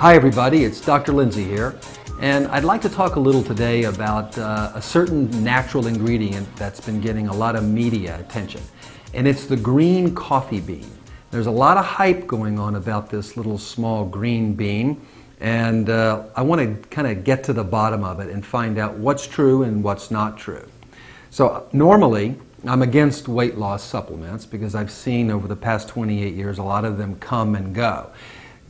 Hi everybody, it's Dr. Lindsey here, and I'd like to talk a little today about a certain natural ingredient that's been getting a lot of media attention, and it's the green coffee bean. There's a lot of hype going on about this little small green bean, and I want to kind of get to the bottom of it and find out what's true and what's not true. So normally, I'm against weight loss supplements because I've seen over the past 28 years a lot of them come and go.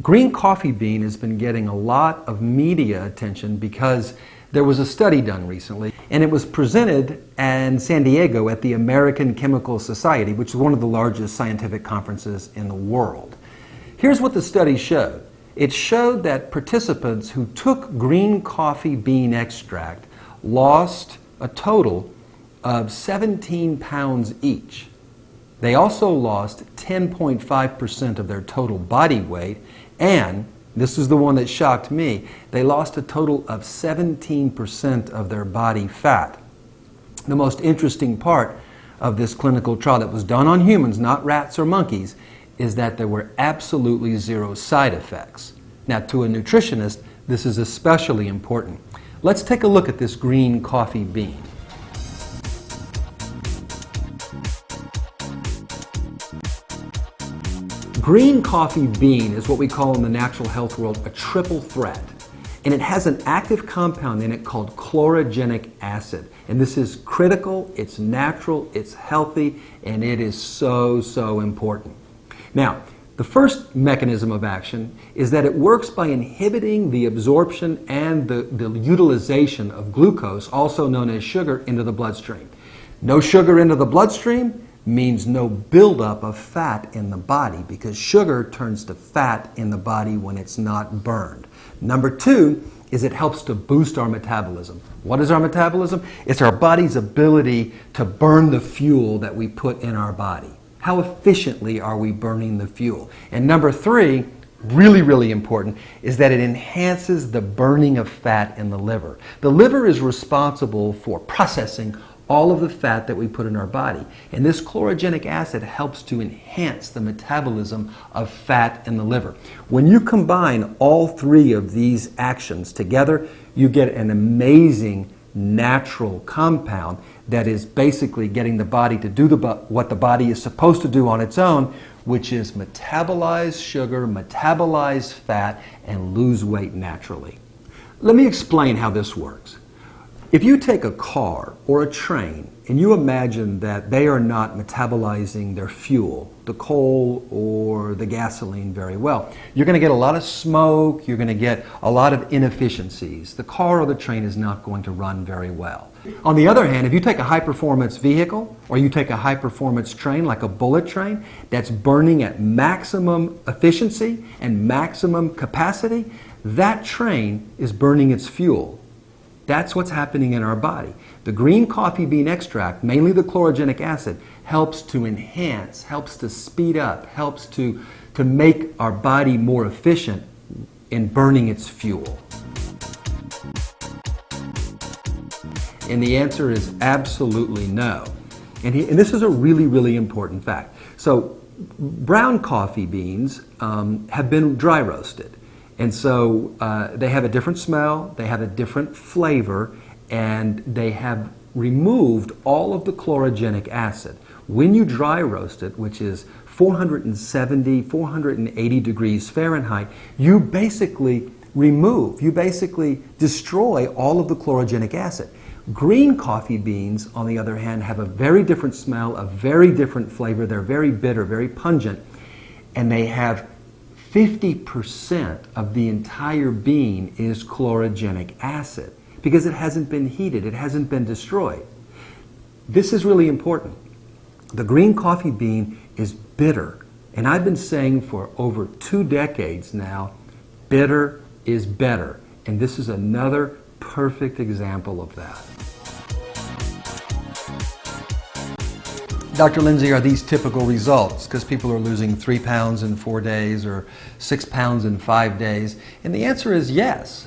Green coffee bean has been getting a lot of media attention because there was a study done recently, and it was presented in San Diego at the American Chemical Society, which is one of the largest scientific conferences in the world. Here's what the study showed. It showed that participants who took green coffee bean extract lost a total of 17 pounds each. They also lost 10.5% of their total body weight, and this is the one that shocked me, they lost a total of 17% of their body fat. The most interesting part of this clinical trial that was done on humans, not rats or monkeys, is that there were absolutely zero side effects. Now, to a nutritionist, this is especially important. Let's take a look at this green coffee bean. Green coffee bean is what we call in the natural health world a triple threat. And it has an active compound in it called chlorogenic acid. And this is critical, it's natural, it's healthy, and it is so important. Now, the first mechanism of action is that it works by inhibiting the absorption and the utilization of glucose, also known as sugar, into the bloodstream. No sugar into the bloodstream means no buildup of fat in the body, because sugar turns to fat in the body when it's not burned. Number two is it helps to boost our metabolism. What is our metabolism? It's our body's ability to burn the fuel that we put in our body. How efficiently are we burning the fuel? And number three, really important, is that it enhances the burning of fat in the liver. The liver is responsible for processing all of the fat that we put in our body. And this chlorogenic acid helps to enhance the metabolism of fat in the liver. When you combine all three of these actions together, you get an amazing natural compound that is basically getting the body to do what the body is supposed to do on its own, which is metabolize sugar, metabolize fat, and lose weight naturally. Let me explain how this works. If you take a car or a train and you imagine that they are not metabolizing their fuel, the coal or the gasoline, very well, you're going to get a lot of smoke, you're going to get a lot of inefficiencies. The car or the train is not going to run very well. On the other hand, if you take a high-performance vehicle or you take a high-performance train like a bullet train that's burning at maximum efficiency and maximum capacity, that train is burning its fuel. That's what's happening in our body. The green coffee bean extract, mainly the chlorogenic acid, helps to enhance, helps to speed up, helps to make our body more efficient in burning its fuel. And the answer is absolutely no. And this is a really important fact. So brown coffee beans have been dry roasted. And so they have a different smell, they have a different flavor, and they have removed all of the chlorogenic acid. When you dry roast it, which is 470, 480 degrees Fahrenheit, you basically destroy all of the chlorogenic acid. Green coffee beans, on the other hand, have a very different smell, a very different flavor. They're very bitter, very pungent, and they have 50% of the entire bean is chlorogenic acid because it hasn't been heated, it hasn't been destroyed. This is really important. The green coffee bean is bitter, and I've been saying for over 2 decades now, bitter is better, and this is another perfect example of that. Dr. Lindsey, are these typical results? Because people are losing 3 pounds in 4 days or 6 pounds in 5 days. And the answer is yes.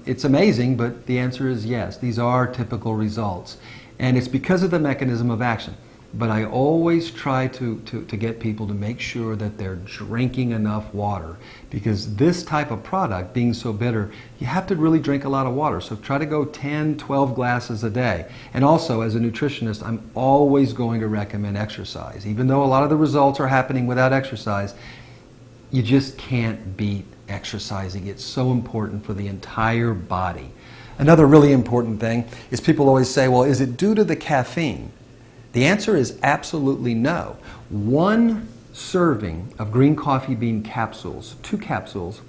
It's amazing, but the answer is yes. These are typical results. And it's because of the mechanism of action. but I always try to get people to make sure that they're drinking enough water, because this type of product, being so bitter, you have to really drink a lot of water. So try to go 10, 12 glasses a day. And also, as a nutritionist, I'm always going to recommend exercise. Even though a lot of the results are happening without exercise, you just can't beat exercising. It's so important for the entire body. Another really important thing is people always say, well, is it due to the caffeine? The answer is absolutely no. One serving of green coffee bean capsules, 2 capsules,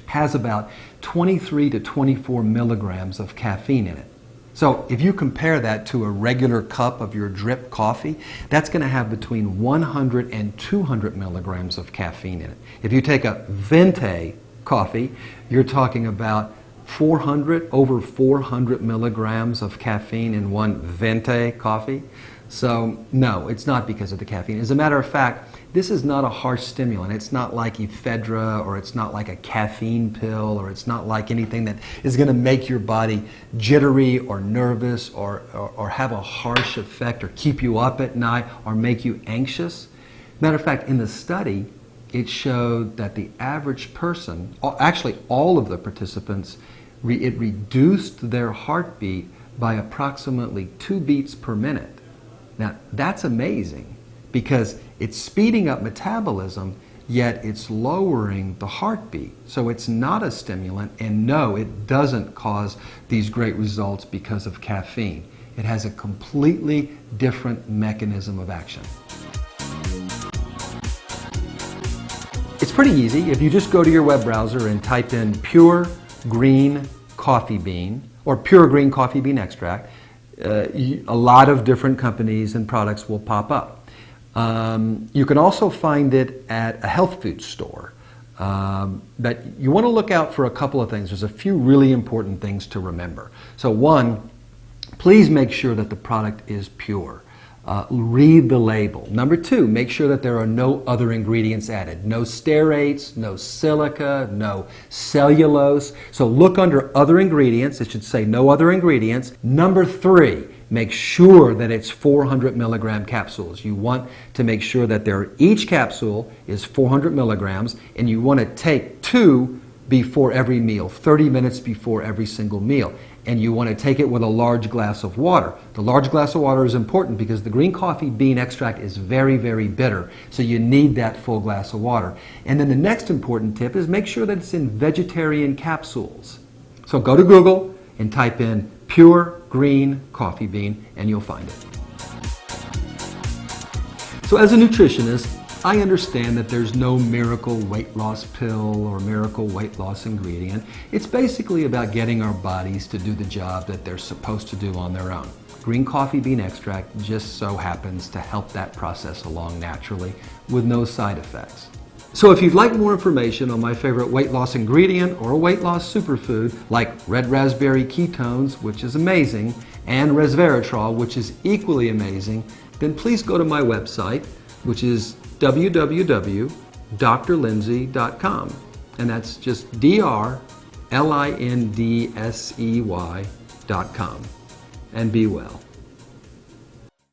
has about 23 to 24 milligrams of caffeine in it. So if you compare that to a regular cup of your drip coffee, that's going to have between 100 and 200 milligrams of caffeine in it. If you take a Venti coffee, you're talking about over 400 milligrams of caffeine in one Venti coffee. So no, it's not because of the caffeine. As a matter of fact, this is not a harsh stimulant. It's not like ephedra, or it's not like a caffeine pill, or it's not like anything that is going to make your body jittery or nervous or have a harsh effect or keep you up at night or make you anxious. Matter of fact, in the study, it showed that the average person, actually all of the participants, it reduced their heartbeat by approximately 2 beats per minute. Now, that's amazing, because it's speeding up metabolism, yet it's lowering the heartbeat. So it's not a stimulant, and no, it doesn't cause these great results because of caffeine. It has a completely different mechanism of action. It's pretty easy. If you just go to your web browser and type in pure green coffee bean or pure green coffee bean extract, a lot of different companies and products will pop up. You can also find it at a health food store. But you want to look out for a couple of things. There's a few really important things to remember. So one, please make sure that the product is pure. Read the label. Number two, make sure that there are no other ingredients added. No stearates, no silica, no cellulose. So look under other ingredients. It should say no other ingredients. Number three, make sure that it's 400 milligram capsules. You want to make sure that each capsule is 400 milligrams, and you want to take 2 before every meal, 30 minutes before every single meal. And you want to take it with a large glass of water. The large glass of water is important because the green coffee bean extract is very, very bitter. So you need that full glass of water. And then the next important tip is make sure that it's in vegetarian capsules. So go to Google and type in pure green coffee bean and you'll find it. So as a nutritionist, I understand that there's no miracle weight loss pill or miracle weight loss ingredient. It's basically about getting our bodies to do the job that they're supposed to do on their own. Green coffee bean extract just so happens to help that process along naturally with no side effects. So if you'd like more information on my favorite weight loss ingredient or a weight loss superfood like red raspberry ketones, which is amazing, and resveratrol, which is equally amazing, then please go to my website, which is www.drlindsey.com, and that's just drlindsey.com, and be well.